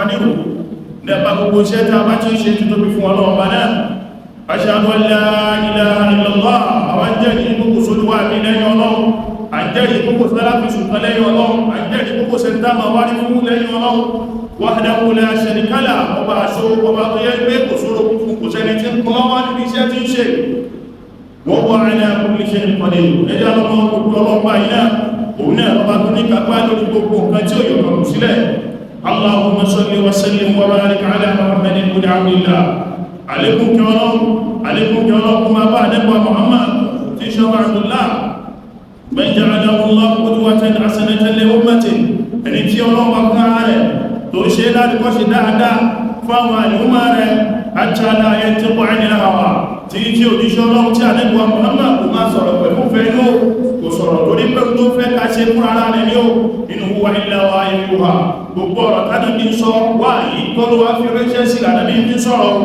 nírò nípa gbogbo iṣẹ́ tá a bá ti ń ṣe títóbi fún Ọlọ́run bá náà. Ashhadu an la ilaha illallah, àwọn jẹ́rìí gbogbo sólúwà ní lẹ́yìn Ọlọ́run, àjẹ́rìí gbogbo sálàfíṣù kan lẹ́yìn Ọlọ́run, àjẹ́rìí gbogbo sẹ́ntàmà wá ní fún lẹ́yìn Ọlọ́run, wahdahu la sharika lahu, ọba aṣọ ọba tó yẹ pé kò sóró fún kò sẹ́ni tí ń kún lọ́wọ́ níbi iṣẹ́ tí ń ṣe. Wa huwa ala kulli shay'in qadir, ẹjọ́ lọ́mọ gbogbo ọlọ́pàá iná òun náà ọba tó ní kápá lórí gbogbo nǹkan tí ó yọ̀ kọ̀rọ̀ sílẹ̀. Allahumma salli wa sallim wa barik ala Muhammadin ibn Abdillah. Àlékún kí Ọlọ́run kó máa bá àdẹ́gbà Muhammad tí ṣe ọmọ Abdullah man ja'alahu Allahu qudwatan hasanatan li ummatihi, ẹni tí Ọlọ́run bá fún ara rẹ̀ tó ṣe láti kọ́ ṣe dáadáa fún àwọn àlùmọ́ rẹ̀ hatta la yantiqu 'anil hawa, tí òjíṣẹ́ Ọlọ́run tí àdẹ́gbà Muhammad kò máa sọ̀rọ̀ pẹ̀lú fẹ́nú, kò sọ̀rọ̀ torí pé tó fẹ́ ká ṣe fún ara rẹ̀ ní ó in huwa illa wahyuha. Gbogbo ọ̀rọ̀ tánàbí ń sọ wà yìí tó ló wá fi rẹ́ṣẹ́ sí ànábì ń sọ̀rọ̀.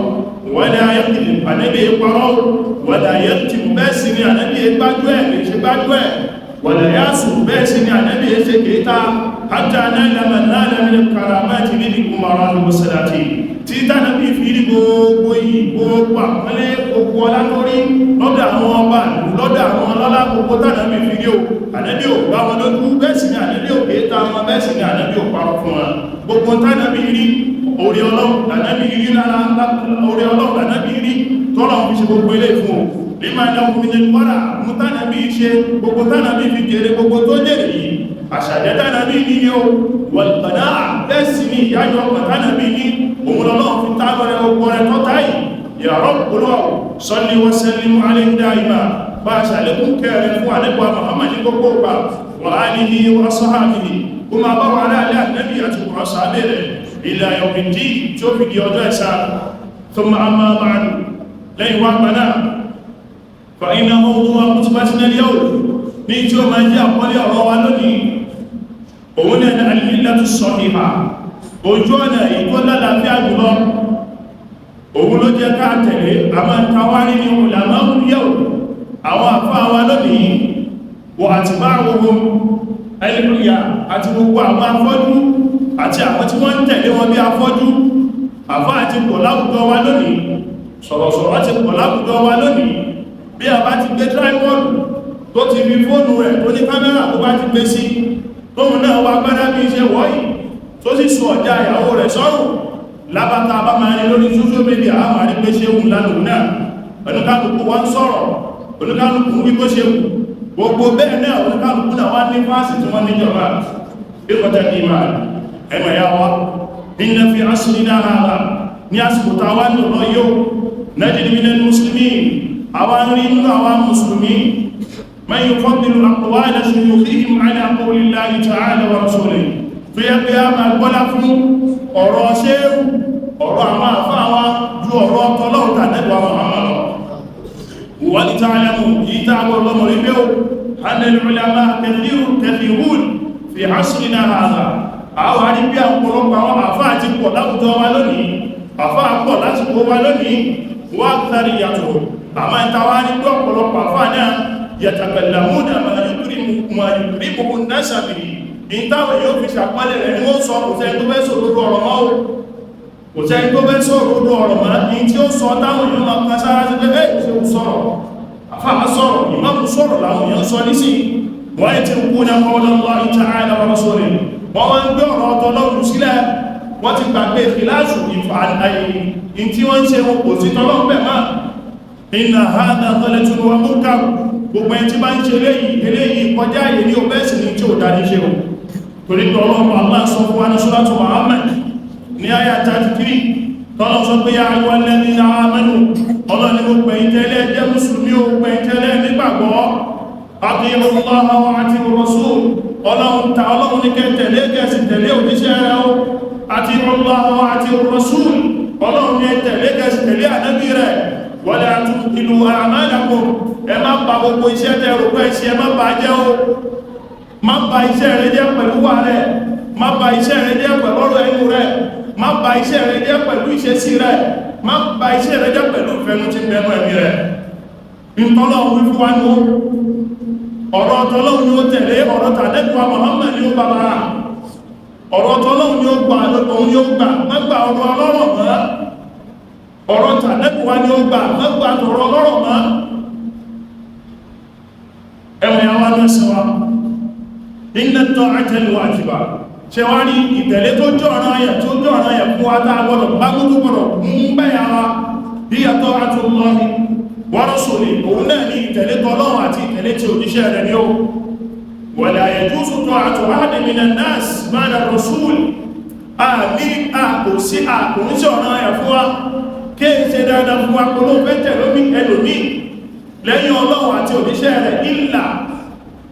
Wala yakdhib, ànábì parọ́, wala yaktim, bẹ́ẹ̀ sì ni ànábì gbájú ẹ̀ lè ṣe gbájú ẹ̀, wala yasur, bẹ́ẹ̀ sì ni ànábì ṣe kéta hatta nala man nala min al-karamati lil umara was-salatin, tí tánàbí fi rí gbogbo yìí gbogbo àpẹẹlẹ gbogbo ọlá lórí lọ́dọ̀ àwọn ọba lọ́dọ̀ àwọn ọlọ́lá gbogbo tánàbí fi rí o. Ànábì ò bá wọn lójú, bẹ́ẹ̀ sì ni ànábì ò kéta wọn, bẹ́ẹ̀ sì ni ànábì ò parọ́ fún wọn. Gbogbo tánàbí rí orí Ọlọ́run lànàbí rí lára orí Ọlọ́run lànàbí rí tọ́lọ̀ fi ṣe gbogbo ilé fún o. Ní máa dáwọn mílẹ̀ wọ́rà mú tánàbí ṣe gbogbo tánàbí fi jèrè gbogbo tó jèrè yìí. Àṣàjẹ́ tánàbí ní ní o wọ̀lùpàdá bẹ́ẹ̀sì ní ìyájọ́ ọkọ̀ tánàbí ní òun Ọlọ́run fi tágọ́rẹ gbogbo rẹ̀ tọ́ta yìí. Ya Rabbullah salli wa sallim alayhi da'ima, bá aṣàlékún kẹrin fún àlẹ́gbà Muhammad ní gbogbo ọgbà wa alihi wa sahbihi, kó máa bá wà láàrin ànábì àti kùrọ̀ sàbẹ̀rẹ̀ ila yawmid-din tí ó fi di ọjọ́ ẹ̀sà. Thumma amma ba'du, lẹ́yìn wá gbaná fa inna mawdu'a khutbatina al-yawm, ní tí ó máa jẹ́ àkọlé ọ̀rọ̀ wa lónìí òun ní al-millatu as-sahiha, ojú ọ̀nà ìtọ́ lálàáfíà jùlọ òun ló jẹ́ ká tẹ̀lé. a máa ń tawárí ní ulama'ul yawm, àwọn àfáà wa lónìí wa atba'uhum al-ulya, àti gbogbo àwọn afọ́jú àti àwọn tí wọ́n ń tẹ̀lé wọn bí afọ́jú. Àfá àti pọ̀ láwùjọ wa lónìí, sọ̀rọ̀sọ̀rọ̀ ti pọ̀ láwùjọ wa lónìí. Bí a bá ti gbé tripod tó ti fi fóònù rẹ̀ tó ní kámẹ́rà tó bá ti gbé sí, tóhun náà wá gbádá bí iṣẹ́ wọ́yìí tó sì sọ ọjà ìyàwó rẹ̀ sọ́rùn lábátá bá máa ní lórí social media, a máa rí pé ṣe wù lánàá náà, oníkálùkù wá ń sọ̀rọ̀, oníkálùkù wí bó ṣe wù. Gbogbo bẹ́ẹ̀ náà oníkálùkù náà wá ní fásitì tí wọ́n níjọba ìkọ̀tẹ́ ìmáà ẹmọ̀ ya wa inna fi asrina hadha, ní àsìkò tàwà ní ọ̀nà yóò najid minal muslimin, àwọn rí nínú àwọn musulmi man yufaddilu aqwala shuyukhihim ala qawlillahi ta'ala wa rasulihi, tó yẹ pé a máa gbọ́lá fún ọ̀rọ̀ ṣéhù ọ̀rọ̀ àwọn àfáwà ju ọ̀rọ̀ tọ́lọ́run tàbí Muhammad. Wa li ta'lamu yìí tààbọ̀ lọ́mọ rí pé ó anna al-ulama kathirun fi asrina hadha, àwọn àríbí àpọ̀lọpọ̀ àwọn àfáà ti pọ̀ láwùjọ wa lónìí, àfáà pọ̀ láti kó wa lónìí. wà tàrí yàtọ̀ àmá ìtawà ní pé ọ̀pọ̀lọpọ̀ àfáà náà yatakallamuna ma yukrimu an-nasa bihi, ìtawà yóò fi ṣàpálẹ̀ rẹ̀ ní ó sọ kò sẹ́ni tó fẹ́ sọ̀rọ̀ ọ̀rọ̀ mọ́ kò sẹ́ni tó fẹ́ sọ̀rọ̀ ọ̀rọ̀ mọ́ ní tí ó sọ táwọn yóò máa kan sára sí pé ṣe ó sọ̀rọ̀ àfáà sọ̀rọ̀ ìmáàmù sọ̀rọ̀ láwọn yóò sọ nísì wọ́n yẹ ti kú ní qawla Allahi ta'ala wa rasulihi, wọ́n wá ń gbé ọ̀rọ̀ ọ̀tọ̀lọ́rùn sílẹ̀, wọ́n ti gbàgbé ìfìláṣù ìfààyìn tí wọ́n ń ṣe wọn kò sí tọ́lọ́pẹ̀ máa. Inna hadha ghalatun wa munkar, gbogbo ẹni tí bá ń ṣe eléyìí kọjá àyè ní ọbẹ̀ẹ́sì ní tí ó dá ní ṣe wọn. Torí pé Ọlọ́run Allah sọ fún wa ní Suratu Muhammad ní àyà 33 tọ́lọ́ sọ pé ya ayyuhal ladhina amanu, ọlọ́ni gbogbo ìtẹ́lẹ̀ jẹ́ mùsùlùmí ó gbogbo ìtẹ́lẹ̀ nígbàgbọ́ ati'u Allaha wa ati'u Rasul, ọlọ́run ní kẹ́ tẹ̀lé gẹ̀ẹ́sì tẹ̀lé òjíṣẹ́ rẹ̀ ó, ati'u Allaha wa ati'u Rasul, ọlọ́run ní tẹ̀lé gẹ̀ẹ́sì tẹ̀lé ànábì rẹ̀, wala tubtilu a'malakum, ẹ má bà gbogbo iṣẹ́ tẹ́ rò pé ṣe ẹ má bà jẹ́ ó, má bà iṣẹ́ rẹ̀ jẹ́ pẹ̀lú wà rẹ̀, má bà iṣẹ́ rẹ̀ jẹ́ pẹ̀lú ọ̀rọ̀ ẹnu rẹ̀, má bà iṣẹ́ rẹ̀ jẹ́ pẹ̀lú ìṣesí rẹ̀, má bà iṣẹ́ rẹ̀ jẹ́ pẹ̀lú ìfẹ́nu tí bẹnu ẹ̀mí rẹ̀. Ìtọ́lọ́run wí fún wa ní ọ̀rọ̀ tọ́lọ́run ni ó tẹ̀lé, ọ̀rọ̀ tàdẹ́kùwa Muhammad ni ó bàbára, ọ̀rọ̀ tọ́lọ́run ni ó gbà lọ́tọ̀un ni ni ó gbà mọ́gbà ọ̀rọ̀ ọlọ́rọ̀ mọ́ ọ̀rọ̀ tànẹ́bùwá ni ó gbà mọ́gbà ọ̀rọ̀ ọlọ́rọ̀ mọ́ ẹ̀wọ̀n àwọn alẹ́sẹ̀wà inna ta'ata wajiba ṣe wá ní ìtẹ̀lé tó jọ ọ̀rọ̀ ayẹ̀ fún wa táa gbọ́dọ̀ gbágbótó gbọ́dọ̀ mú bẹ́yàwá bí yàtọ̀ àtúnlọ́ni wa rasuli òun náà ní ìtẹ̀lé tọ́lọ́run àti ìtẹ̀lé tí òjíṣẹ́ rẹ̀ ní ó wala yajuzu ta'atu ahadin minan nas ba'da rasul àmì àkòsí ọ̀rọ̀ ayẹ̀ fún wa kéèṣe dáadáa fún wa kòló fẹ́ tẹ̀lómi ẹlòmí lẹ́yìn ọlọ́run àti òjíṣẹ́ rẹ̀ ìlà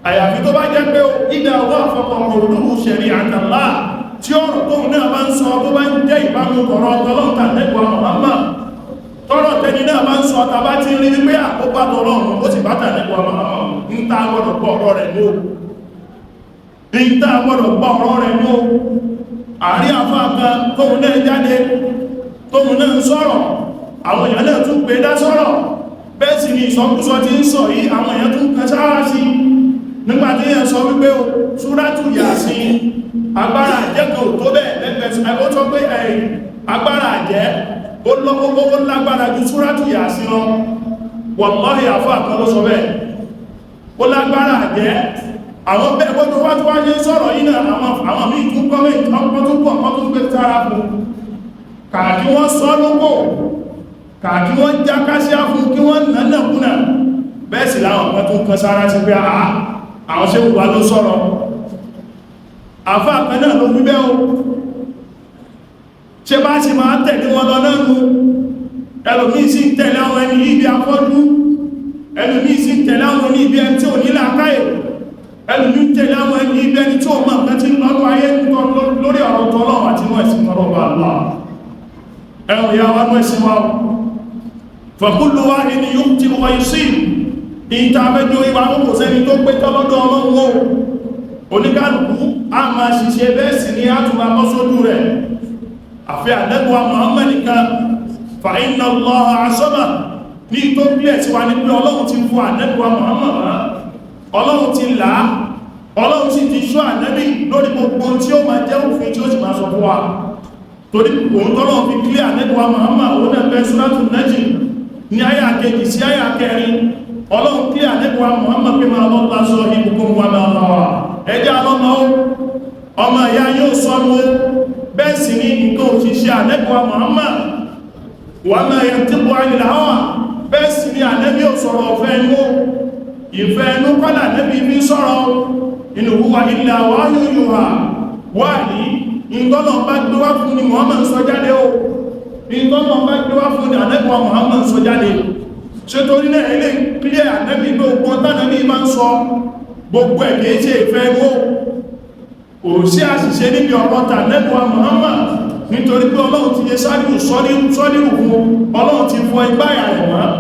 àyàfi tó bá jẹ́ pé ìdá wà fọ́pọ̀ òrùlú ṣẹ̀rí àtàlá tí ọ̀rọ̀ tóun náà bá ń sọ tó bá ń jẹ́ ìbámu ọ̀rọ̀ ọlọ́ta lẹ́gbàá Muhammad tọ́rọ̀ tẹni náà bá ń sọ tàbá ti rí wípé àkópa tọ́lọ́run ó sì bá tàlẹ́gbàá Muhammad ń tá gbọ́dọ̀ gbọ́ ọ̀rọ̀ rẹ̀ ló àrí àfáàkà tóun náà jáde tóun náà ń sọ̀rọ̀ àwọn èèyàn náà tún pé dá sọ̀rọ̀ bẹ́ẹ̀ sì ni ìsọkúsọ tí ń sọ yìí àwọn èèyàn tún kan sára sí nígbàtí èèyàn sọ wípé o súrátù Yásìn agbára àjẹ́ kan tó bẹ́ẹ̀ lẹ́gbẹ̀ẹ́ ẹgbẹ́ tó pé agbára àjẹ́ ó lọ́gbọ́gbọ́ lágbára ju súrátù Yásìn lọ wallahi àfáà kan ló sọ bẹ́ẹ̀ ó lágbára àjẹ́ àwọn bẹ́ẹ̀ gbọ́dọ̀ wá tó wáyé sọ̀rọ̀ yìí náà àwọn míì tún kọ́wé ọkọ̀ gbé sára fún kàkí wọ́n sọ lókò kàkí wọ́n já kásíá fún kí wọ́n nánà kúnà bẹ́ẹ̀ sì láwọn ọ̀pẹ́ tó kan sára ti pé àwọn ṣe wùwá ló sọ̀rọ̀ àfáà kan náà ló wíbẹ́ o ṣe bá ṣe máa tẹ̀lé wọn lọ náà nù ẹlòmíì sí tẹ̀lé àwọn ẹni ibi afọ́jú ẹlòmíì sí tẹ̀lé àwọn ẹni ibi ẹni tí ò ní làákàyè ẹlòmíì tẹ̀lé àwọn ẹni ibi ẹni tí ò mọ̀ nǹkan tí lọ́dún ayé lórí ọ̀rọ̀ tọ́lọ́wọ́ àti wọ́n ẹ̀sìn tọ́lọ́ bá lọ ẹ̀rùn ìyá wa ní ẹ̀sìn wa fàkúlù wá ní yóò tí wọ́n yìí sí ìtàbẹ́jọ ìwà kò sẹ́ni tó pé tọ́lọ́dọ̀ ọlọ́wọ́ oníkàlùkù a máa ṣiṣẹ́ bẹ́ẹ̀ sì ní àtùmà mọ́sódú rẹ̀ àfẹ́ àdẹ́gbà Muhammad nìkan fa inna Allaha asọ́mà ní tó bílẹ̀ tí wà ní pé ọlọ́run ti fún àdẹ́gbà Muhammad ọlọ́run ti là ọlọ́run sì ti ṣọ́ àdẹ́bì lórí gbogbo tí ó máa jẹ́ òfin tí ó sì máa sọ fún wa torí òun tọ́lọ́ fi kílẹ̀ àdẹ́gbà Muhammad òun ẹ̀fẹ́ Suratul Najm ní àyà kejì sí àyà kẹrin ọlọ́run kílẹ̀ àdẹ́gbà Muhammad pé máa lọ́pàá sọ ibùkún wa máa lọ́wọ́ ẹjẹ́ alọ́mọ ọmọ ìyá yóò sọ́nú bẹ́ẹ̀ sì ní nǹkan òṣìṣẹ́ àdẹ́gbà Muhammad wà máa yẹ tí bọ́ àìlà wà bẹ́ẹ̀ sì ní àdẹ́bí ò sọ̀rọ̀ ọ̀fẹ́ inú ìfẹ́ inú kọ́lá àdẹ́bí bí sọ̀rọ̀ inú wúwa ilẹ̀ àwáyú yóò wà ní ìtọ́nà bá gbé wá fún ni Muhammad sọ jáde ó ìtọ́nà bá gbé wá fún ni àdẹ́gbà Muhammad sọ jáde ṣe torí náà ilé kílẹ̀ àdẹ́bí gbogbo tánàbí máa ń sọ gbogbo ẹ̀kẹ́ ṣe ìfẹ́ inú ò sí àṣìṣe níbi ọ̀rọ̀ tànẹ́gbà Muhammad nítorí pé ọlọ́run ti yẹ sáàdìrù sọ́dìrù fún ọlọ́run ti fọ igbáyà rẹ̀ wọ́n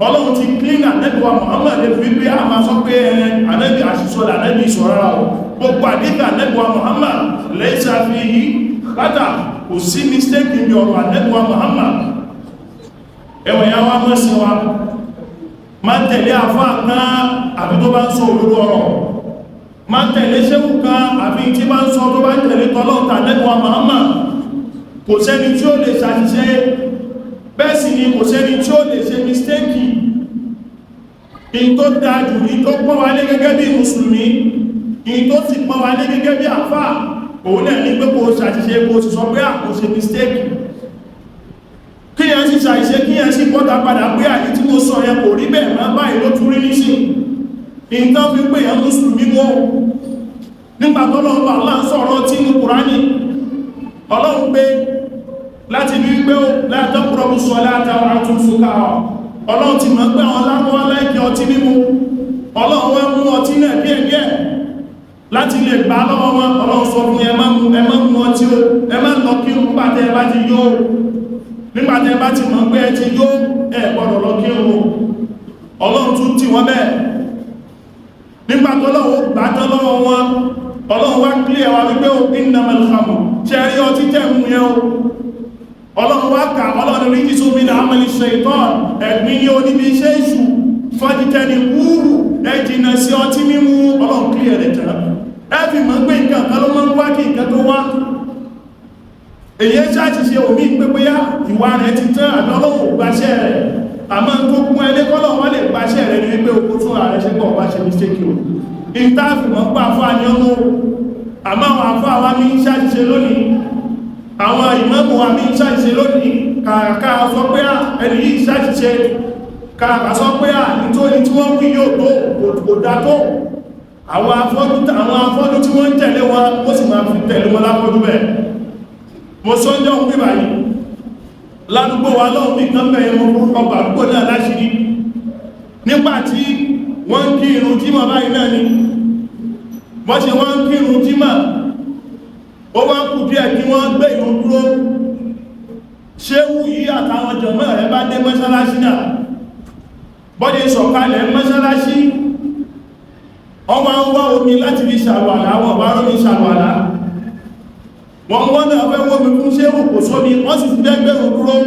ọlọ́run ti clean ànẹ́gbà Muhammad lè fi pé a máa sọ pé ànẹ́bì àṣìṣọ́lá ànẹ́bì ìṣọ́rara ọ̀ gbogbo àdíkà ànẹ́gbà Muhammad lẹ́sà fi yí pátá kò sí mistake níbi ọ̀rọ̀ ànẹ́gbà Muhammad ẹwọ̀n ya wá mọ́sí wa má tẹ̀lé àfáà kan àbí tó bá ń sọ òdodo ọ̀rọ̀ má tẹ̀lé ṣéwù kan àbí tí bá ń sọ tó bá tẹ̀lé tọ́lọ́ta ànẹ́gbà Muhammad kò sẹ́ni tí ó lè ṣàṣìṣe bẹ́ẹ̀ sì ni kò sẹ́ni tí ó lè ṣe mistake in tó dájú in tó pọ́n wálé gẹ́gẹ́ bí mùsùlùmí in tó sì pọ́n wálé gẹ́gẹ́ bí àfá òun náà ní pé kò ṣàṣìṣe kò sì sọ pé àkò ṣe mistake kí yẹn sì ṣàṣìṣe kí yẹn sì pọ́ta padà pé àyí tí mo sọ yẹn kò rí bẹ́ẹ̀ má báyìí ló tún rí ní sí in tó fi pé yẹn mùsùlùmí mọ́ nígbà tó lọ́wọ́ Allah sọ̀rọ̀ tí ní Kùránì ọlọ́run pé láti bí wípé ó látọ́kùrọ̀mù sọ látàwọn àtúnṣùká ọlọ́run ti mọ̀ pé àwọn lápọ́ aláìkẹ́ ọtí mímú ọlọ́run wá mú ọtí náà díẹ̀díẹ̀ láti lè gbà lọ́wọ́ wọn ọlọ́run sọ fún ẹ má mú ọtí ó ẹ má lọ kí nígbàtẹ́ bá ti yó nígbàtẹ́ bá ti mọ̀ pé ẹ ti yó ẹ gbọ́dọ̀ lọ kí ọlọ́run tún tì wọ́n bẹ́ẹ̀ nígbàtọ́lọ́wọ́ gbàtọ́ lọ́wọ́ wọn ọlọ́run wá kílẹ̀ wá wípé ó innamal khamru ṣẹ́rí ọtí tẹ́mù yẹn o ọlọ́run wá kà ọlọ́run rí jísù min amali shaitan ẹ̀gbìn ní oníbi iṣẹ́ ìṣù fọ́jítẹ́ni wúrù ẹjìnà sí ọtí mímú ọlọ́run kílẹ̀ rẹ̀ tán ẹbí mọ́ pé nǹkan kan ló mọ́ wá kí nǹkan tó wá èyí ṣàṣìṣe omi pépéyá ìwà rẹ̀ ti tán àbí Ọlọ́run gbáṣẹ́ rẹ̀ àmọ́ tó kún ẹlẹ́kọ́lọ̀ wọ́n lè gbáṣẹ́ rẹ̀ ní wípé okó tún ààrẹ ṣe pọ̀ bá ṣe mistake o ìtàfì mọ́ pa fún àníọ́nú àmọ́ àwọn afọ́ àwọn mi ṣàṣìṣe lónìí àwọn ìmáàmù wa mi ṣàṣìṣe lónìí kàkà sọ pé ẹni yìí ṣàṣìṣe kàkà sọ pé nítorí tí wọ́n wí yóò tó kò dá tó àwọn afọ́jú tí wọ́n tẹ̀lé wọn ó sì máa fi tẹ̀lé wọn láfọ́jú bẹ́ẹ̀ mo sọ́jọ́ ń pè báyìí ládùúgbò wa lọ́wọ́ bí kan bẹ̀rẹ̀ mọ́ fún ọgbà àdúgbò náà láṣìírí nígbàtí wọ́n ń kí irun jímọ̀ báyìí náà ni wọ́n ṣe wọ́n ń kí irun jímọ̀ ó wá kù díẹ̀ kí wọ́n gbé irun dúró ṣéwù yìí àtàwọn jọmọ́ rẹ̀ bá dé mọ́ṣáláṣí náà bọ́dé sọ̀kalẹ̀ mọ́ṣáláṣí ọmọ ń wá omi láti fi ṣàlùwàlá wọ́n bá rómi ṣàlùwàlá wọ́n náà fẹ́ wọ́n mi fún ṣéwù kò sómi wọ́n sì ti gbẹ́gbẹ̀rún dúró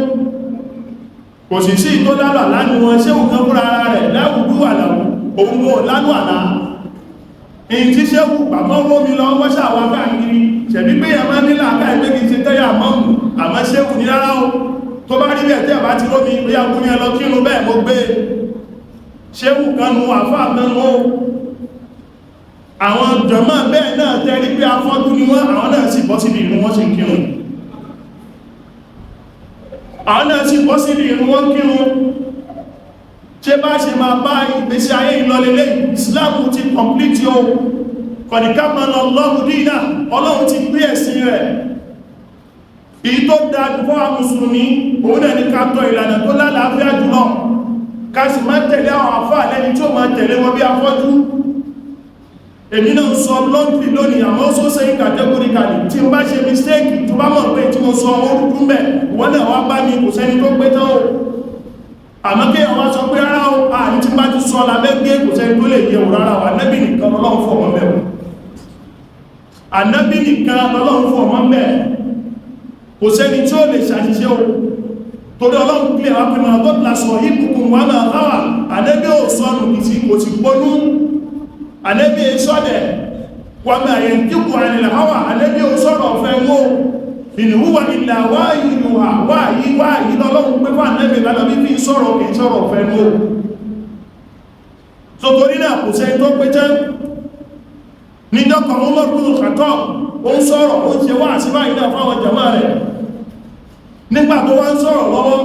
kò sì sí tó lálà lánú wọn ṣéwù kan fúnra ara rẹ̀ láwùdú àlàwù òun wọn lánú àlá èyí tí ṣéwù bàbá wọ́n mi lọ wọ́n ṣàwà káàkiri ṣẹ̀bí pé ẹ̀má nílà káàkiri kí ṣe tẹ́yà mọ́mù àmọ́ ṣéwù ní rárá o tó bá rí bẹ̀ẹ̀ tẹ́ bá ti rómi pé agúnmí ẹlọ kírun bẹ́ẹ̀ mo gbé ṣéwù kan nu àfáà kan nu àwọn jọmọ́ bẹ́ẹ̀ náà tẹ́rí pé afọ́jú ni wọ́n àwọn náà sì bọ́ síbi ìrun wọ́n sì kírun àwọn náà sì bọ́ síbi ìrun wọ́n kírun ṣe bá ṣe máa bá ìgbésí ayé ìlọlẹ̀lẹ̀ ìsìláàmù ti complete o kọ̀dìkámanà Allahu dínà Ọlọ́run ti gbé ẹ̀sìn rẹ̀ èyí tó dájú fún àwọn mùsùlùmí òun náà ní ká tọ̀ ìlànà tó lálàáfíà jùlọ ká sì má tẹ̀lé àwọn àfáà lẹ́ni tí ó máa tẹ̀lé wọn bí afọ́jú èmi náà sọ bluntly lónìí àmọ́ ó sẹ́yìn categorically tí n bá ṣe mistake tó bá mọ̀ pé tí mo sọ orúkú mẹ́ wọ́n náà wá bá mi kò sẹ́ni tó pé tán o àmọ́ kí àwọn sọ pé rárá o àní tí bá ti sọ lábẹ́gbé kò sẹ́ni tó lè yẹ wò rárá o Ànábì nìkan lọ́lọ́run fún ọmọ mẹ́ Ànábì nìkan lọ́lọ́run fún ọmọ mẹ́ kò sẹ́ni tí ó lè ṣàṣìṣe o torí Ọlọ́run pílẹ̀ wá pé máa tó lásọ̀ ìbùkún wà máa káwà Ànábì ò sọ́nù kìtì kò ti gbónú Ànábì sọ́dẹ̀ wà máa yẹn kíkù àrìnlẹ̀ hawa Ànábì ò sọ́rọ̀ ọ̀fẹ́ wó in huwa illa wahyuha wáyí lọ́lọ́run pé fún Ànábì lálọ́bí fi sọ́rọ̀ kìí sọ́rọ̀ ọ̀fẹ́ wó so torí náà kò sẹ́ tó pé tẹ́ níjọ́kọ̀ ọmọdún kàtọ́ ó ń sọ̀rọ̀ ó ṣe wá sí báyìí náà fáwọn jàmá rẹ̀ nígbà tó wá ń sọ̀rọ̀ lọ́wọ́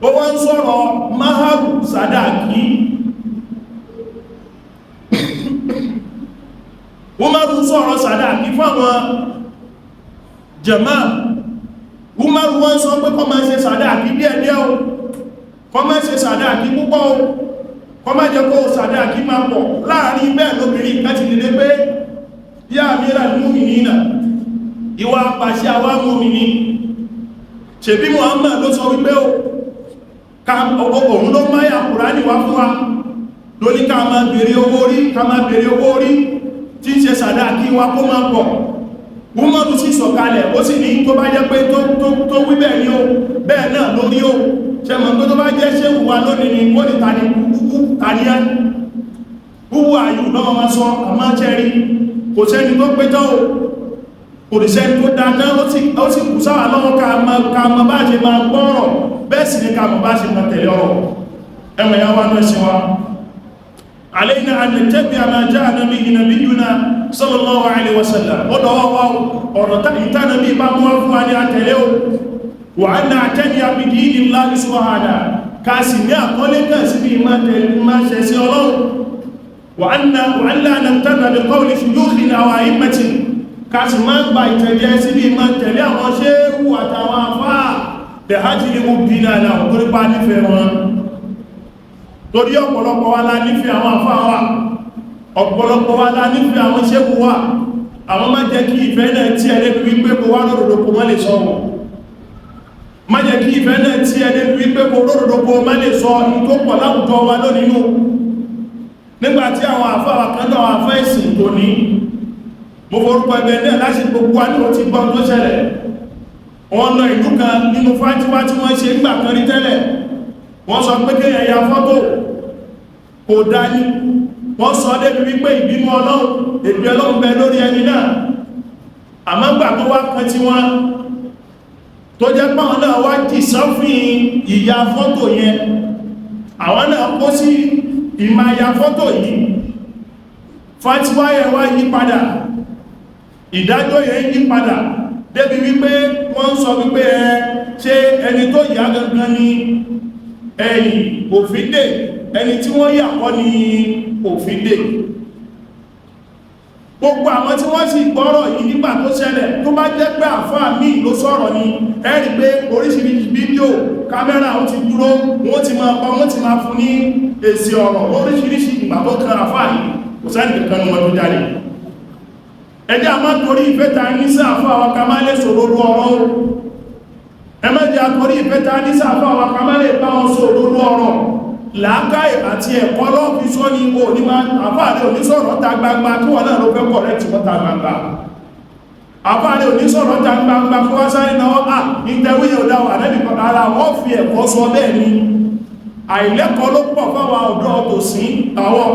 ó wá ń sọ̀rọ̀ maharu sadaki Umaru sọ̀rọ̀ sadaki fáwọn jàmá Umaru wọ́n sọ pé kọ́ máa ṣe sadaki díẹ̀díẹ̀ o kọ́ máa ṣe sadaki púpọ̀ o kọ́ máa jẹ́ kó sadaki máa pọ̀ láàrin bẹ́ẹ̀ lóbìnrin láti lè pé yá amiral mu'minina ìwà pàṣẹ àwọn mùmìnì ṣebí Muhammad ló sọ wípé òun ló máa yà Kùránì wá fún wa lóní ká máa bèèrè owó orí tí ń ṣe sàdáàkí wa kó máa pọ̀ Umaru sí sọ̀kalẹ̀ ó sì ní tó bá jẹ́ pé tó wí bẹ́ẹ̀ ni ó bẹ́ẹ̀ náà lórí ó ṣe mọ̀ tó bá jẹ́ ṣéwù wa lónìí ni ó ní tani taniá wúwú àyù náà máa sọ àmá jẹ́rí kò sẹ́ni tó pé tán kò rí sẹ́ni tó dáadáa ó sì kù sáwà lọ́wọ́ ká mọ bá ṣe máa gbọ́rọ̀ bẹ́ẹ̀ sì ní ká mọ bá ṣe máa tẹ̀lé ọ̀rọ̀ ẹwẹ̀ ya wá náà ṣe wá علينا أن نتبع ما جاء به نبينا صلى الله عليه وسلم ودعوا ورتقيتا نبي باموا فاني أتلو وأن نعتني بدين الله سبحانه كاسميا قولك سبي ما شيء الله وأن لا نمتنع بقول شيوخنا وأئمتنا كاسما بايتجي سبي ما تلي وشيء وتوافا بهجر مبدنا له قربان فيهم torí ọ̀pọ̀lọpọ̀ wa la nífẹ̀ẹ́ àwọn àfáà wa ọ̀pọ̀lọpọ̀ wa la nífẹ̀ẹ́ àwọn ṣẹ́kù wa àwọn má jẹ́ kí ìfẹ́ náà tí ẹlẹ́ fi wípé kò wá lọ́rọ̀dọ̀ kò má lè sọ wọn má jẹ́ kí ìfẹ́ náà tí ẹlẹ́ fi wípé kò lọ́rọ̀dọ̀ kò má lè sọ ní tó pọ̀ láwùjọ wa lónìí nígbàtí àwọn àfáà wa kan náà àfáà ìsìn tó ní mo forúkọ ẹgbẹ́ náà láti gbogbo wa ní wọ́n ti gbọ́n tó ṣẹlẹ̀ wọ́n lọ ìlú kan nínú fájíwá tí wọ́n ṣe nígbà kan rí tẹ́lẹ̀ wọ́n sọ pé kéèyàn ya fọ́tò kò dání wọ́n sọ débi wípé ìbínú Ọlọ́run èdè Ọlọ́run bẹ lórí ẹni náà àmọ́gbà tó wá kan tí wọ́n tó jẹ́ pàwọn náà wá jì sọ́fìn ìyá fọ́tò yẹn àwọn náà kó sí ìmá ya fọ́tò yìí fatiwa yẹn wá yí padà ìdájọ́ yẹn yí padà débi wípé wọ́n sọ wípé ṣé ẹni tó yà gangan ni ẹ̀yìn òfin dè ẹni tí wọ́n yà kọ́ ni òfin dè gbogbo àwọn tí wọ́n sì gbọ́rọ̀ yìí nígbà tó ṣẹlẹ̀ tó bá jẹ́ pé àfáà míì ló sọ̀rọ̀ ni ẹ rí pé oríṣiríṣi fídíò kámẹ́rà ó ti dúró wọ́n ti máa pa wọ́n ti máa fún ní èsì ọ̀rọ̀ lóríṣiríṣi ìgbà tó kan àfáà yìí kò sẹ́ni kankan ní wọn tó jáde ẹjẹ́ a máa torí ìfẹ́ta ní sáàfáà wa ká máa lè sọ̀rọ̀ ọ̀rọ̀ ẹ má jẹ́ àtorí ìfẹ́ta ní sáàfáà wa ká máa lè bá wọn sọ̀rọ̀ ọ̀rọ̀ làákàí àti ẹ̀kọ́ lọ́pí sọ ní ipò onímọ̀ àfáàrẹ onísọ̀rọ̀ ta gbangba kí wọ́n náà ló fẹ́ kọ̀rẹ́tì wọ́n ta gbangba àfáàrẹ onísọ̀rọ̀ ta gbangba kí wọ́n sáré náà ní tẹ́wíyẹ òdáwà rẹ́bìkan ara wọ́n fi ẹ̀kọ́ sọ bẹ́ẹ̀ ni àìlẹ́kọ́ ló pọ̀ fáwọn ọ̀dọ́ tòsí àwọn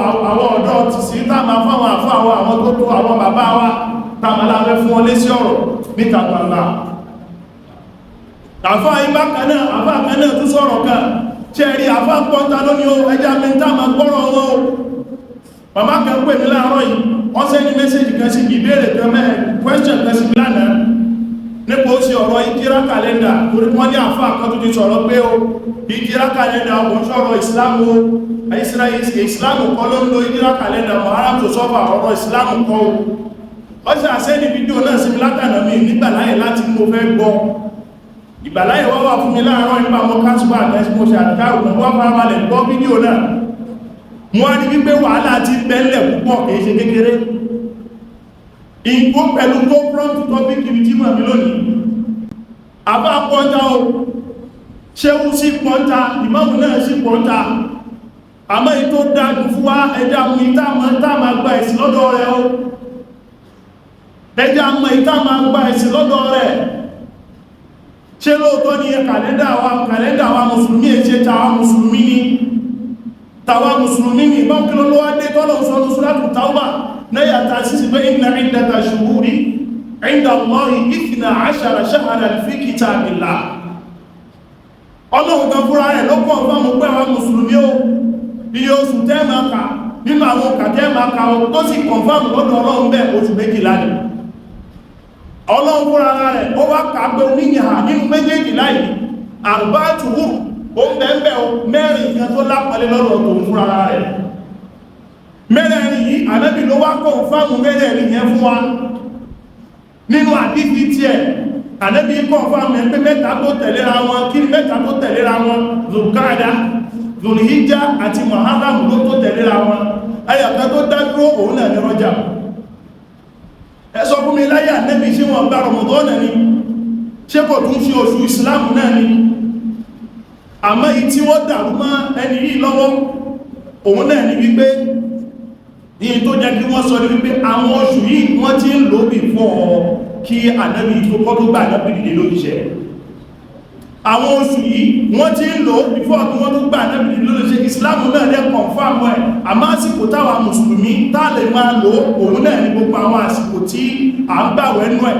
ọ̀dọ́ tòsí táàmà fáwọn àfáàwọ̀ àwọn tó tó àwọn bàbá wa táàmà láfẹ́ fún wọn lé sí ọ̀rọ̀ níta gbangba àfáà ibákanáà tún sọ̀rọ̀ kan ṣẹ́rí àfá pọ́ntà lónìí o ẹjá mẹ́ta ma gbọ́rọ̀ wọn o màmá kan pè ní láàárọ̀ yìí wọ́n sẹ́ni mẹ́sẹ̀jì kan sí ìbéèrè kan question kan sí lánàá nípa ó sí ọ̀rọ̀ ìkírá kàlẹ́ndà torí wọ́n ní àfá kan tó ti sọ̀rọ̀ pé o ìkírá kàlẹ́ndà ọkùn sọ̀rọ̀ ìsìlámù kọ́ ló ń lo ìkírá kàlẹ́ndà Muharram tó sọ́fà ọ̀rọ̀ ìsìlámù kọ́ o wọ́n sì àṣẹ́ni fídíò náà sí látànà mi nígbàláyè láti mo fẹ́ gbọ́ ìgbàláyè wọ́n wà fún mi láàárọ̀ nípa mọ́ kásùpá àtẹ́sìmọ́sí àtìkáàrù náà wọ́n fara balẹ̀ gbọ́ fídíò náà wọ́n rí wípé wàhálà ti bẹ́ẹ̀lẹ̀ púpọ̀ kìí ṣe kékeré ìgbó pẹ̀lú tó prompt topic ibi tí mọ̀ mí lónìí àbá pọ́ntá o ṣéhú sí pọ́ntá ìmáàmù náà sí pọ́ntá àmọ́ ètò dájú fún wa ẹjá mú ìtàmà gba ẹ̀sìn lọ́dọ̀ rẹ̀ o ẹjá mú ìtàmà gba ẹ̀sìn lọ́dọ̀ rẹ̀ ṣe lóòtọ́ ní kàlẹ́ndà wa mùsùlùmí ẹ̀ṣẹ́ tàwa mùsùlùmí ní ìbọn kí ló wá dé tọ́lọ̀ sọ́nù Suratu Tawbah náyà ta sí sí pé inna iddata shuhuri inda Allahi 12 shahran fi kitabillah ọlọ́run kan fúnra rẹ̀ ló kọ́ fáwọn pé àwọn mùsùlùmí ó iye oṣù tẹ́ẹ̀màkà nínú àwọn kàtẹ́ẹ̀màkà tó sì kọ̀nfàmù lọ́dọ̀ ọlọ́run bẹ́ẹ̀ oṣù méjìlá ni ọlọ́run fúnra rẹ̀ ó wá kàgbé oníyàá nínú méjèèjì láì àrùbáàtù wù ó ń bẹ̀ẹ̀bẹ̀ mẹ́rin ìyẹn tó lápàlẹ́ lọ́rọ̀ tó ń fúnra rẹ̀ mẹ́rẹ̀ẹ̀rin yìí Ànábì ló wá kọ́ fáàmù mẹ́rẹ̀ẹ̀rin yẹn fún wa nínú àdífì tí ẹ̀ Ànábì kọ́ fáàmù ẹgbẹ́ mẹ́ta tó tẹ̀léra wọn kí mẹ́ta tó tẹ̀léra wọn Zulqaada Zulhijja àti Muharram ló tó tẹ̀léra wọn ayàká tó dádúró òun náà ní Rajab ẹ sọ fún mi láyé Ànábì ṣé wọn bá Ramadan ni ṣé kò tún ṣe oṣù ìsìláàmù náà ni àmọ́ yìí tí wọ́n dàrú mọ́ ẹni yìí lọ́wọ́ òun náà ni wípé ní tó jẹ́ kí wọ́n sọ ní wípé àwọn oṣù yìí wọ́n ti ń lò bí fún ọ kí Ànábì tó kọ́ tó gbà Ànábì dìde lójíṣẹ́ àwọn oṣù yìí wọ́n ti ń lò bí fún ọdún wọ́n tó gbà Ànábì dìde lójíṣẹ́ ìsìláàmù náà lẹ́ kọ̀nfàmù ẹ̀ àmọ́ àsìkò táwa mùsùlùmí tá lè máa lò òun náà ní gbogbo àwọn àsìkò tí à ń gbàwẹ̀ nú ẹ̀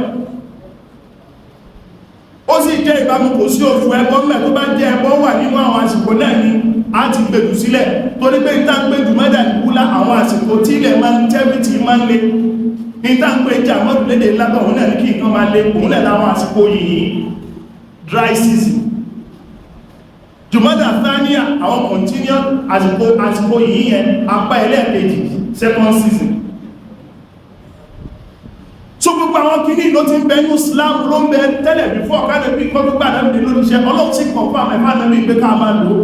ó sì jẹ́ ìbámu kò sí oṣù ẹbọ mẹ́ tó bá jẹ́ ẹbọ wà nínú àwọn àsìkò náà ni a ti gbèdù sílẹ̀ torí pé ìta ń gbèdù mẹ́dà ìkúlá àwọn àsìkò tí ilẹ̀ máa ń tẹ́bìtì máa ń lé ìta ń gbèdù àmọ́dúlédè lábọ̀ òun náà ní kí nǹkan máa lé òun náà láwọn àsìkò yìí dry season jùmọ́dà thania àwọn continuous àsìkò yìí yẹn apá ẹlẹ́ẹ̀kejì second season so gbogbo àwọn kìíní ló ti ń bẹ ní Islam ló ń bẹ tẹ́lẹ̀ bí fún ọ̀kadà bí kọ́ gbogbo àdábìdì ló ṣe ọlọ́run sí kọ̀ọ̀fà mẹ́fà náà bí pé ká máa lò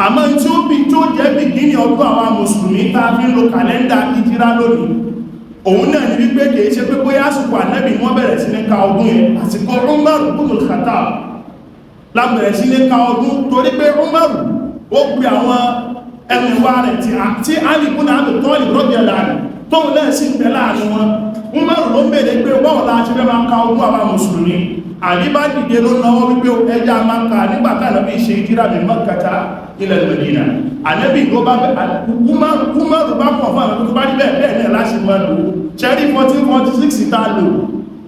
àmọ́ tí ó bí tó jẹ́ bí kìíní ọdún àwọn mùsùlùmí tá a fi ń lo kàlẹ́ndà ìjírá lónìí òun náà ní wípé kìí ṣe pé bóyá àsìkò ànábì wọ́n bẹ̀rẹ̀ sí ní ka ọdún yẹn àsìkò Umaru ibn Khattab lábẹ̀rẹ̀ sí ní ka ọdún torí pé Umaru ó pe àwọn ẹ̀mẹ̀wá rẹ̀ tí Ali ibn Abi Talib radiyallahu anhu tóun náà sì ń bẹ láàrin wọn Umaru ló ń bèèrè pé bọ́ọ̀ láti fẹ́ máa ka ọdún àwọn mùsùlùmí àríbá dìde ló náwó wípé ẹja máa ka nígbàtà náà bí ṣe ìjírà ní Makkata ila al-Madina ànábì ló bá Umaru bá pọ̀ fún àwọn tó bá rí bẹ́ẹ̀ náà láti wọ́n lò ṣẹ́rí 1446 tá lò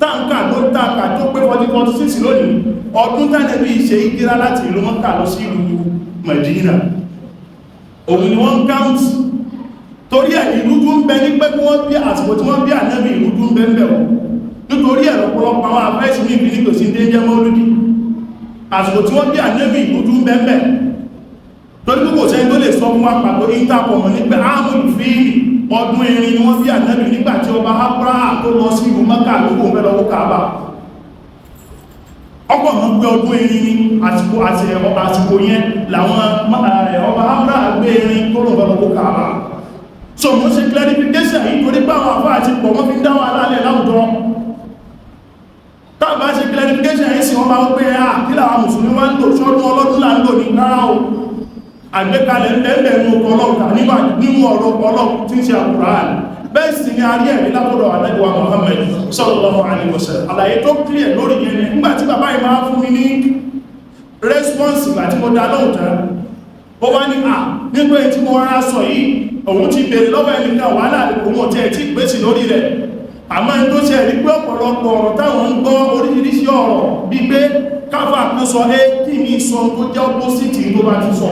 táǹkà ló táǹkà tó pé 1446 lónìí ọdún tánàbí ṣe ìgbéra láti ìlú Mọ́kà lọ sí ìlú Mẹdínà òun ni wọ́n count torí ẹ̀ ìlú tó ń bẹ ní pé kí wọ́n bí àsìkò tí wọ́n bí ànábì ìlú tó ń bẹ ń bẹ̀ wọ́n nítorí ẹ̀ lọ́pọ̀lọpọ̀ àwọn afẹ́sì ní ìbí nítòsí ń jẹ́ mọ́lúdì àsìkò tí wọ́n bí ànábì ìlú tó ń bẹ ń bẹ̀ torí kò sẹ́ni tó lè sọ fún wa pàtó ìtàkọ̀mọ̀ ní pé áàmùn fíìlì ọdún erin ni wọ́n bí ànábì nígbàtí ọba Abraha tó lọ sí ìlú Mẹ́kà lókò mẹ́lọ́wọ́ Káàbà ọgbọ̀n mọ́ pé ọdún erin ni àsìkò yẹn làwọn ọba Abraha gbé erin tó lọ mẹ́lọ́wọ́ Káàbà so mo ṣe clarification yìí torí pé àwọn afá àti pọ̀ wọ́n fi dáwọn alálẹ̀ láwùjọ tàbá ṣe clarification yìí sí wọ́n bá wọ́n pé kí làwọn mùsùlùmí wá ń lò ṣọ́dún ọlọ́dún là ń lò ní rárá o àgbékalẹ̀ ẹ̀ẹ́bẹ̀ẹ̀mù ọlọ́ọ̀ta nínú ọ̀rọ̀ ọlọ́ọ̀ tí ń ṣe Al-Qur'an bẹ́ẹ̀ sì ni a rí ẹ̀rí látọ̀dọ̀ Ànábì wa Muhammad sallallahu alaihi wasallam àlàyé tó clear lórí yẹn nígbàtí bàbá yìí máa fún mi ní response ìgbàtí mo dá lóòtọ́ ó wá ní nígbà tí mo rárá sọ yìí òun ti bèèrè lọ́wọ́ ẹnìkan wàhálà òun ọ̀tẹ́ ẹ̀ tí gbèsè lórí rẹ̀ àmọ́ ẹni tó ṣe rí pé ọ̀pọ̀lọpọ̀ ọ̀rọ̀ táwọn ń gbọ́ oríṣiríṣi ọ̀rọ̀ bí pé káfà kan sọ kí ní sọ tó jẹ́ opposite tó bá ti sọ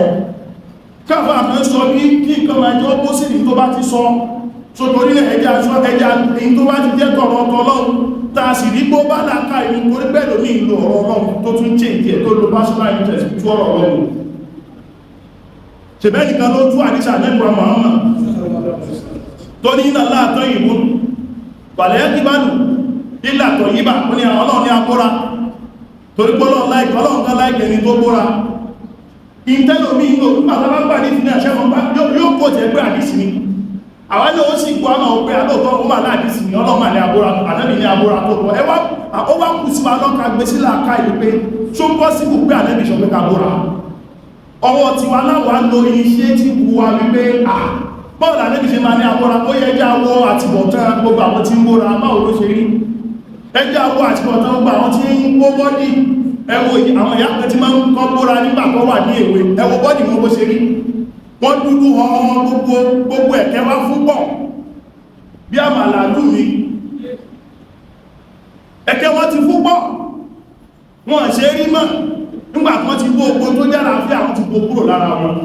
káfà kan sọ bí kí nǹkan máa jẹ́ opposite tó bá ti sọ so torí ẹja èyí tó bá ti jẹ́ tọ̀rọ̀ Ọlọ́run tá a sì rí gbó bá láká ìlú torí bẹ́ẹ̀ lómi ìlú ọ̀rọ̀ Ọlọ́run tó tún change ẹ̀ tó lo personal interest tó ọ̀rọ̀ Ọlọ́run ṣẹ̀bẹ́ nìkan ló tú àdíṣà nẹ́gbà Muhammad tó ní iná láàtọ́ ìbò pàlẹ́ kíbánù ìlàtọ̀ yíbà ó ní Ọlọ́run ní agbóra torí pọ́lọ̀ láìkẹ́ ní tó gbóra ìtẹ́lòmí ìlò pàtàkì ní ìfìnà ṣẹ́fọ́n yóò kó jẹ́ pé àdísì ni àwọn ilé ó sì gbọ́ ọ̀nà òpé alóòtọ́ ó máa láàdísì ni Ọlọ́run ní agbóra ànábì ní agbóra tó lọ ó wá kù sí wa lọ́ka gbé sílá ká ìlú pé ṣó pọ́síbù pé ànábì sọ pé kagbóra ọwọ́ tí wà láwàá lo initiative wa wípé bọ́ọ̀lù àníbi ṣe máa ní àwọ́ra ó yẹ ẹjá wọ́ àtìbọ̀tán gbogbo àwọn tí ń gbóra báwo ló ṣe rí ẹjá wọ́ àtìbọ̀tán gbogbo àwọn tí ń gbó bọ́dì ẹwọ àwọn ìyá kan tí máa ń kọ́ gbóra nígbà tó wà ní èwe ẹwọ bọ́dì wọn bó ṣe rí wọ́n dúdú ọmọ gbogbo ẹ̀kẹ́ wá fún pọ̀ bí àmàlà lù mí ẹ̀kẹ́ wọ́n ti fún pọ̀ wọ́n ṣe rí mọ́ nígbà kan ti gbó ogun tó jára fí àwọn ti gbó kúrò lára wọn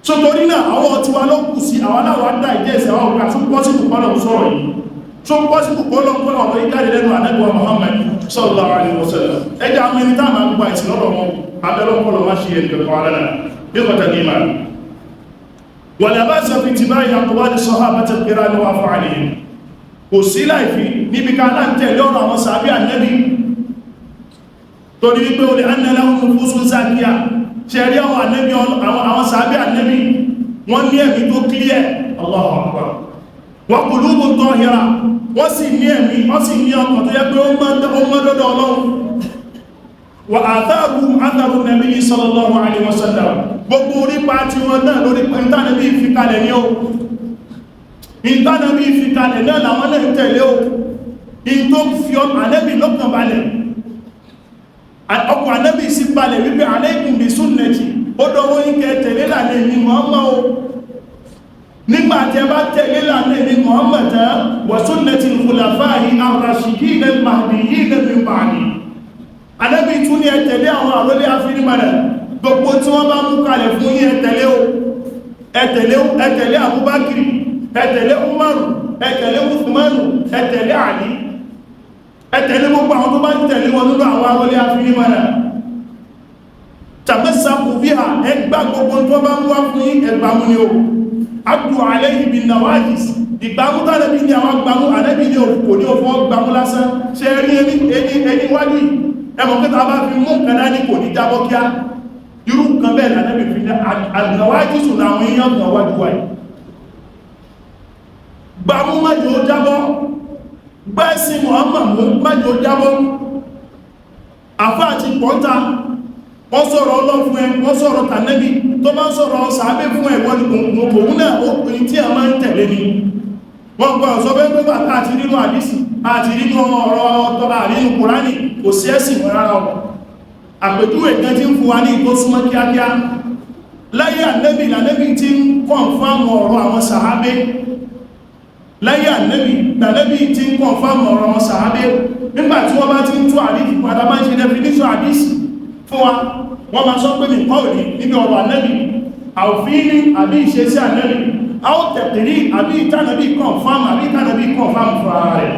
so torí náà àwọn tí wà ló kù sí àwọn aláwọ̀ dá ìjẹ́ ìsẹ̀ àwọn ọgbà tó pọ́ sí púpọ́lọ̀ sọ̀rọ̀ yìí tó pọ́ sí púpọ́lọ̀ ọ̀rọ̀ ìjáde lẹ́nu Ànábì wa Muhammad sallallahu alaihi wasallam ẹjá mẹ́ni tá máa gbà ìsìn lọ́rọ̀ wọn abẹ́lọ́pọ̀lọ̀ má ṣe ẹni kẹfà alẹ́nà bí kọta ní ìmọ̀ wà ní àbáṣe fi ti bá ìyàtọ̀ wá ní sọ́há bá tẹ́ kéré ní wà fún àlè kò sí láìfi níbi ká láǹtẹ̀ lọ́rọ̀ àwọn sàbí Ànábì torí wípé olè annalahum nufusun zakiya ṣe rí àwọn ànábì àwọn sàábí ànábì wọ́n ní ẹ̀mí tó clear Allahu Akbar wa qulubun tahira wọ́n sì ní ẹ̀mí wọ́n sì ní ọkàn tó yẹ pé ó mọ́ lọ́dọ̀ Ọlọ́run wa atharu nabi sallallahu alaihi wasallam gbogbo orí pa tí wọ́n náà lórí ìtànàbí ìfikalẹ̀ ní o ìtànàbí ìfikalẹ̀ náà làwọn náà tẹ̀lé o ìtò fi ànábì lọ́kàn balẹ̀ ọkùn ànábì sí balẹ̀ wípé alaykum bi sunnati ó dọwọ́ ìkẹ́ tẹ̀lé lànà ní Muhammad o nígbàtí ẹ bá tẹ̀lé lànà ní Muhammad wa sunnati al-khulafa'i ar-rashidin al-mahdiyyin min ba'di ànábì tún ní ẹ tẹ̀lé àwọn àrólé afínimọ̀nà gbogbo tí wọ́n bá mú kalẹ̀ fún yí ẹ tẹ̀lé Abubakar ẹ tẹ̀lé Umaru ẹ tẹ̀lé Uthmanu ẹ tẹ̀lé Ali ẹ̀tẹ̀lé gbogbo àwọn tó bá ń tẹ̀lé wọn nínú àwọn arólé afínimọ̀nà tàbẹ́sàkù bí i ẹgbà gbogbo tó bá ń wá fún ẹgbàmú ni ó abdu alayhi bin nawajis ìgbàmú tàbí ní àwọn gbàmú àrẹ́bí ní òkú ní òfò gbàmú lásán ṣe rí ẹni wájú ẹmọ̀ pẹ́ta bá fi mú kẹ́lá ní kò ní jábọ́ kíá irú kan bẹ́ẹ̀ lànẹ́bí fi ní àgbàwájísù láwọn èèyàn kan wájú wáyé gbàmú májò jábọ́ gbẹ́sí Muhammad májò jábọ́ àfá àti pọ́ntà wọ́n sọ̀rọ̀ ọlọ́fún ẹ wọ́n sọ̀rọ̀ tànẹ́bí tó bá sọ̀rọ̀ sàábé fún ẹ̀wọ́n òun náà ó pín tí a máa ń tẹ̀lé ní wọ́n gbọ́ ọ̀sọ́ bẹ́ pẹ́ bàtà àti nínú àdísì àti nínú ọ̀rọ̀ tọ́lá nínú Kùránì kò sí ẹ̀sìn rárá ọ̀ àpèjúwe kan tí ń fún wa ní ìtó súnmọ́ kíákíá láyé ànẹ́bì lànẹ́bì tí ń kọ̀nfàmù ọ̀rọ̀ àwọn sàábé láyé ànẹ́bì tí ń confirm ọ̀rọ̀ wọn sàábé nígbàtí wọ́n bá ti ń tú àdífì padà bá ń ṣe definition àdísì fún wa wọ́n máa sọ pé mi kọ́ òní níbi ọ̀rọ̀ ànẹ́bì àwòfíní àbí ìṣesí ànẹ́bì àwòtẹ̀tẹ̀rí àbí ìtànàbí confirm àbí ìtànàbí confirm fúnra rẹ̀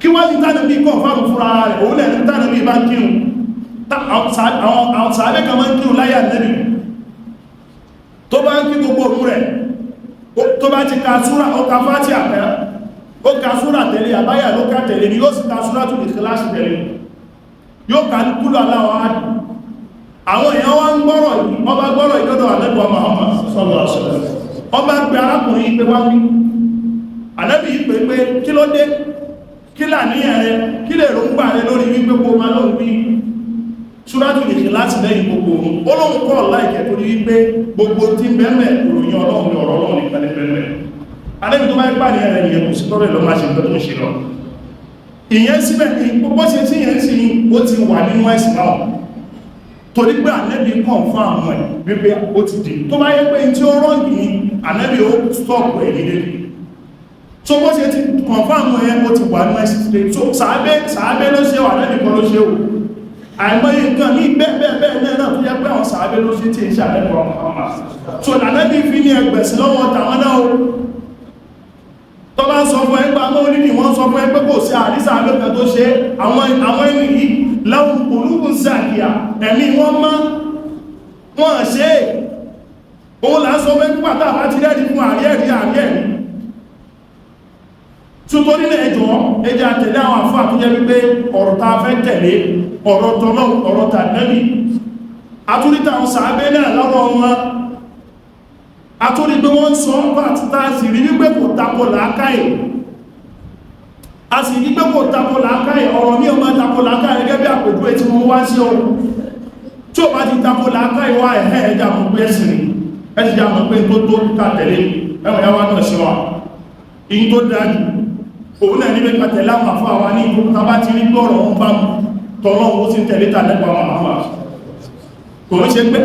kí wọ́n ní ìtànàbí confirm fúnra rẹ̀ òun lẹ̀ ní ìtànàbí bá kírun àwọn sàábé kan máa ń kírun láyé ànẹ́bì tó bá ń kí gbogbo òun rẹ̀ tó bá ti ka súra ó ka fàtí àpẹ́ ó ka súra tẹ̀lé àbáyà ló ká tẹ̀lé ni yóò sì ka súra tó lè kíláṣì tẹ̀lé yóò ká kúlù aláwọ̀ áàdì àwọn èèyàn wá ń gbọ́rọ̀ yìí ọba gbọ́rọ̀ ìdọ́dọ̀ àlẹ́bọ̀ Muhammad sallallahu alaihi wasallam ọba pẹ arákùnrin ìpé wá wí àlẹ́bì ìpé pé kí ló dé kí làníyàn rẹ kí lè rògbà rẹ lórí wípé kó máa lóun bí súrátù lè ṣe láti lẹ́yìn gbogbo ohun olóhun kọ́ láìkẹ́ tó rí wípé gbogbo tí bẹ́ẹ̀mẹ̀ ìròyìn ọlọ́run ní ọ̀rọ̀ ọlọ́run nìkan bẹ́ẹ̀mẹ̀ alẹ́bí tó bá ń pàdé ẹ̀rẹ̀ ìyẹn kò sí tọ́rẹ̀ lọ máa ṣe nǹkan tó ń ṣe lọ ìyẹn síbẹ̀ ní gbogbo ṣe tí ìyẹn sí ó ti wà nínú ẹ̀sìn náà torí pé ànẹ́bí kàn fún àwọn ẹ̀ wípé ó ti dì tó bá yẹ pé tí ó rọ́ǹgì ní ànẹ́bí ó stọ́ọ̀pù ẹ̀ nílé tó bó ṣe ti kàn fún àwọn ẹ̀ ó ti wà nínú ẹ̀sìn tó sàábé ló ṣe wà ànẹ́bí kan ló ṣe ò àìmọye nǹkan ní bẹ́ẹ̀bẹ́ẹ̀ náà tó yẹ pé àwọn sàábé ló ṣe tí ń ṣàlẹ́bọ̀ ọmọ so lànẹ́bí fi ní ẹgbẹ̀sí lọ́wọ́ tàwọn náà o tó bá sọ fún ẹgbà mọ́ orí ni wọ́n sọ fún ẹgbẹ́ kò sí àrísà lókè tó ṣe àwọn ẹni yìí láwọn olúkùn sàkíyà ẹ̀mí wọ́n mọ́ wọ́n ṣe òun là ń sọ fún ẹgbẹ́ tàbá ti rẹ́dì fún àríẹ̀rí tútó nílẹ̀ ẹjọ́ ẹjẹ́ àtẹ̀lé àwọn àfáà tó jẹ́ wípé ọ̀rọ̀ ta fẹ́ tẹ̀lé ọ̀rọ̀ tọ́lọ́ ọ̀rọ̀ tàbí àtúrítà àwọn sàábé náà lọ́rọ̀ wọn àtúrí pé wọ́n sọ ọ́pàá títà sì rí wípé kò tako làákàyè a sì rí pé kò tako làákàyè ọ̀rọ̀ ní ọmọ tako làákàyè gẹ́gẹ́ bí àpèjú etí wọn wá sí ọrùn tí ó bá ti tako làákàyè wá ẹ̀hẹ́ ẹja mọ̀ pé ẹ̀sìn ẹ̀sìn mọ̀ pé tó tó ká tẹ̀lé ẹwọ̀n yáwá náà sí wa ìyí tó dájú òun náà níbẹ̀ ká tẹ̀lé àwọn àfọ́ àwa ní ìlú tàbá ti rí gbọ́rọ̀ ń bá mú tọ́lọ́ ó sì tẹ̀lé tàlẹ́gbà wọn àwọn kò ń ṣe pé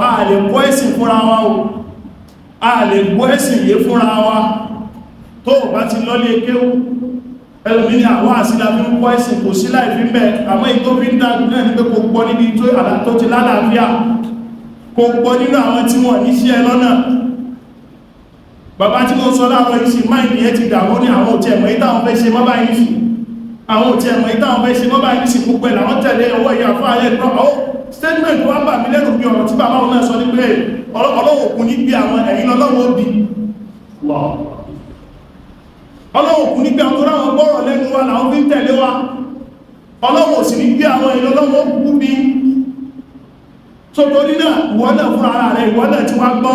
a lè kọ́ ẹ̀sìn fúnra wa o a lè gbọ́ ẹ̀sìn yé fúnra wa tó bá ti lọ́lé kéwú ẹlùmí ní àwọn àsílá fi ń kọ́ ẹ̀sìn kò sí láì fi mẹ́ àmọ́ èyí tó fi ń dájú náà ní pé kò gbọ́ níbi tó ti lálàáfíà kò gbọ́ nínú àwọn tí wọ́n ní sí ẹ lọ́nà bàbá tí mo sọ láwọn ìsìn máìlì ẹ ti dàwó ní àwọn òtí ẹ̀mọ̀ ìtàwọn fẹ́ ṣe mọ́bá yìí sí àwọn òtí ẹ̀mọ̀ ìtàwọn fẹ́ ṣe mọ́bá yìí sí gbogbo ẹ̀ làwọn tẹ̀lé ọwọ́ ìyá fún ayẹ́ ìpọ́ statement wá bà mí lẹ́nu bí ọ̀rọ̀ tí bàbá wọn náà sọ ní pé ọlọ́wọ̀ kún ní bí àwọn ẹ̀yìn ọlọ́wọ̀ bí ọlọ́wọ̀ kún ní bí àwọn tó ráwọn gbọ́rọ̀ lẹ́nu wa làwọn fi ń tẹ̀lé wa ọlọ́wọ̀ sì ní bí àwọn ẹ̀yìn ọlọ́wọ̀ kú bí tó torí náà ìwọ́n náà fún ara rẹ̀ ìwọ́n náà tí wá gbọ́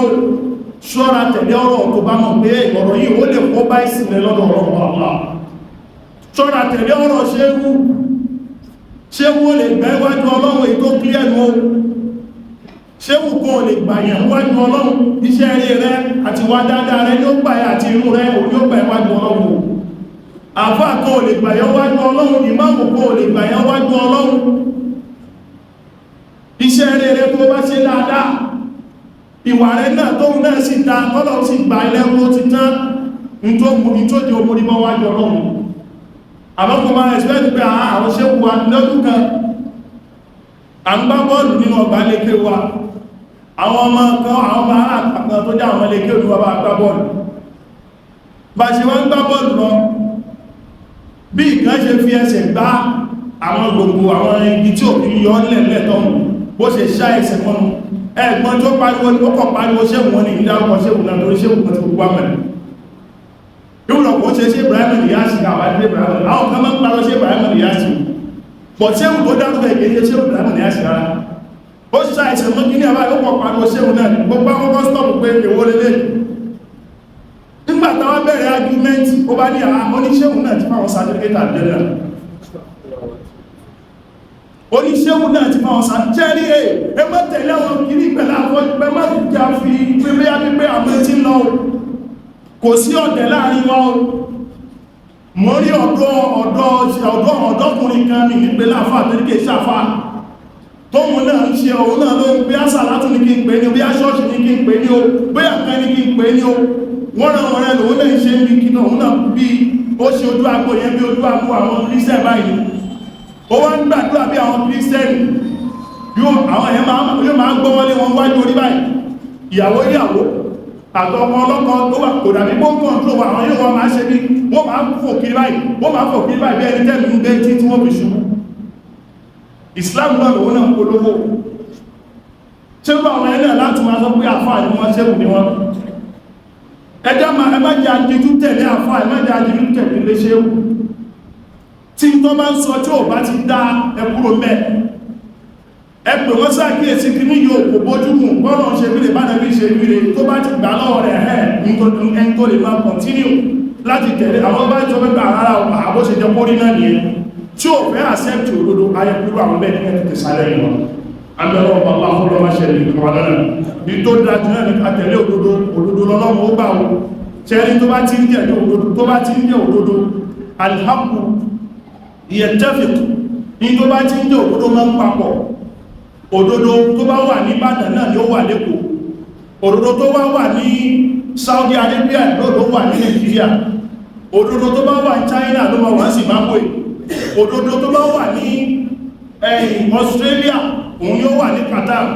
ṣọ́ra tẹ̀lé ọ̀rọ̀ tó bá mọ̀ pé ọ̀rọ̀ yìí ó lè kó bá ìsìnlẹ̀ lọ́dọ̀ ọ̀rọ̀ ọ̀pọ̀ ṣọ́ra tẹ̀lé ọ̀rọ̀ ṣéwú lè gbẹ́ wájú ọlọ́run ètò kílẹ̀nù o ṣéwú kan lè gbàyàn wájú ọlọ́run iṣẹ́ eré rẹ àti wá dáadáa rẹ ní ó gbàyà àti irú rẹ ò ní ó gbàyà wájú ọlọ́run àfá kan lè gbàyàn wájú ọlọ́run ìmáàmù kan lè gbàyàn wájú ọlọ́run iṣẹ́ eré rẹ tó bá ṣe dáadáa ìwà rẹ̀ náà tóun náà sì ta tọ́lọ̀ sí gbà ilẹ̀rún ó ti tán nítòjì omúrímọ́ wájú ọlọ́run àbọ́kọ̀ máa ẹ̀sìpẹ́ẹ̀tì pé àwọn ṣékù wa lọ́dún kan à ń gbá bọ́ọ̀lù nínú ọgbà lékè wa àwọn ọmọ kan àwọn ọmọ aláàkàn tó já àwọn lékè olúwa bá gbá bọ́ọ̀lù bá ṣe wọ́n gbá bọ́ọ̀lù lọ bí ìkan ṣe fi ẹsẹ̀ gbá àwọn gbogbo àwọn igi tí òkú yọ lẹ̀lẹ̀ tọ́mù bó ṣe ṣá ẹsẹ̀ mọ́nu ẹgbọ́n tó pariwo ó kọ̀ pariwo ṣéhùn wọn ni ìdárúkọ ṣéhùn náà lórí ṣéhùn kan ti gbogbo àmàlẹ̀ ìwúlọ̀pọ̀ ṣe ṣe Ibrahim Niyasi àwájú Ibrahim àwọn kan máa ń parọ́ ṣe Ibrahim Niyasi pọ̀ ṣéhùn tó dárúkọ ìgbésẹ̀ ṣe Ibrahim Niyasi rárá ó ṣe ṣàìsẹ̀ mọ́ kí ní àbá ó kọ̀ pariwo ṣéhùn náà gbogbo akọ́kọ́ stop pé èwo lélẹ̀ nígbà táwọn bẹ̀rẹ̀ argument ó bá ní àwọn oníṣéhùn náà ti fáwọn certificate àdẹ́lẹ̀ oníṣẹ́wù náà ti máa ọ̀sán jẹ́rí ẹ mọ́ tẹ̀lé àwọn kìrí pẹ̀lá àwọn ẹgbẹ́ jà fi pẹ́lẹ́ pípẹ́ àmọ́ tí lọ kò sí ọ̀dẹ̀ láàrin wọn mọ́ rí ọ̀dọ́kùnrin kan ní nípe láfà tẹ́lẹ́kẹ́ sáfà tóhun náà ń ṣe òun náà ló ń bí àṣà látún ní kí n pè ní bí aṣọ́ọ̀ṣì ní kí n pè ní o bí àkẹ́ ní kí n pè ní o wọ́n rán wọn rẹ̀ lòun náà ṣe ń bí kí náà òun náà bí ó ṣe ojú agbo yẹn bí ojú agbo àwọn kírísítẹ̀ báyìí ó wá ń gbàdúrà bí àwọn kírísítẹ̀nì àwọn èèyàn máa ń gbọ́ wọlé wọn wájú orí báyìí ìyàwó àtọmọ ọlọ́kọ tó wà kò dàbí gbóǹkan tó wà àwọn yóò wọ́n máa ṣe bí wọ́n máa fò kiri báyìí bí ẹni tẹ́lú ń gbé tí wọ́n fi ṣubú Islam náà lòun náà polówó tí ó bá àwọn ẹlẹ́ láti máa sọ pé àfáà ní wọ́n ṣẹ́kù ní wọ́n ẹjá ma ẹmájá jíjú tẹ̀lé àfáà ẹmájá jíjú tẹ̀lé lé ṣéwù tí tó bá ń sọ tí ó bá ti dá ẹkúrò mẹ́ ẹgbẹ̀ wọ́n sáàkíyèsí kí ní yóò kò bójúmù bọ́nà ṣe rí lè bá nàbí ṣe rí lè tó bá ti gbà lọ́wọ́ rẹ̀ ẹn tó lè máa kọ̀ntínú láti tẹ̀lé àwọn bá jọ mẹ́gbà ara àbó ṣe jẹ pórí náà nìyẹn tí ó fẹ́ accept òdodo ayẹkúrò àwọn bẹ́ẹ̀ ní ẹ̀tẹ̀tẹ̀ sálẹ̀ ìwọ̀n agbẹ̀rọ̀ ọba fọ́lọ́ máa ṣẹlẹ̀ ìkọwà lọ́nà bí tó dájú náà ní àtẹ̀lé òdodo lọ́lọ́mù ó gbà wọ́n ṣẹ́rí tó bá ti ń jẹ́ òdodo alhaqqu yattafiq ní tó bá ti ń jẹ́ òdodo máa ń papọ̀ òdodo tó bá wà ní Ìbàdàn náà ni ó wà lẹ́kọ̀ọ́ òdodo tó bá wà ní Saudi Arabia ló wà ní Nigeria òdodo tó bá wà ní China ló wà ní Zimbabwe òdodo tó bá wà ní Australia òun yóò wà ní Qatar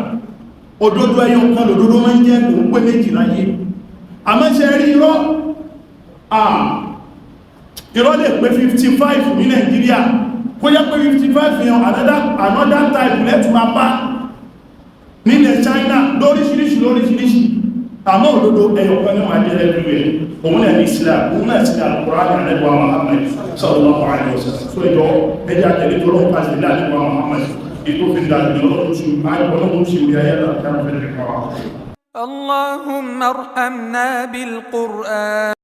òdodo ẹyọ kan lòdodo máa ń jẹ́ òun pé méjì láyé àmọ́ṣẹ́ rí irọ́ lè pé 55 ní Nigeria kó yẹ pé 55 yàn another type lẹ́tù máa bá nílẹ̀ China lóríṣiríṣi àmọ́ òdodo ẹyọ kan ní wọ́n jẹ́ everywhere òun náà ní Islam òun náà sí Al-Qur'an àlẹ́gbà Muhammad sallallahu alaihi wasallam tó ìjọ ẹjá tẹ̀lé tó lọ́pàá pàṣẹ láàrín Muhammad اللهم ارحمنا بالقرآن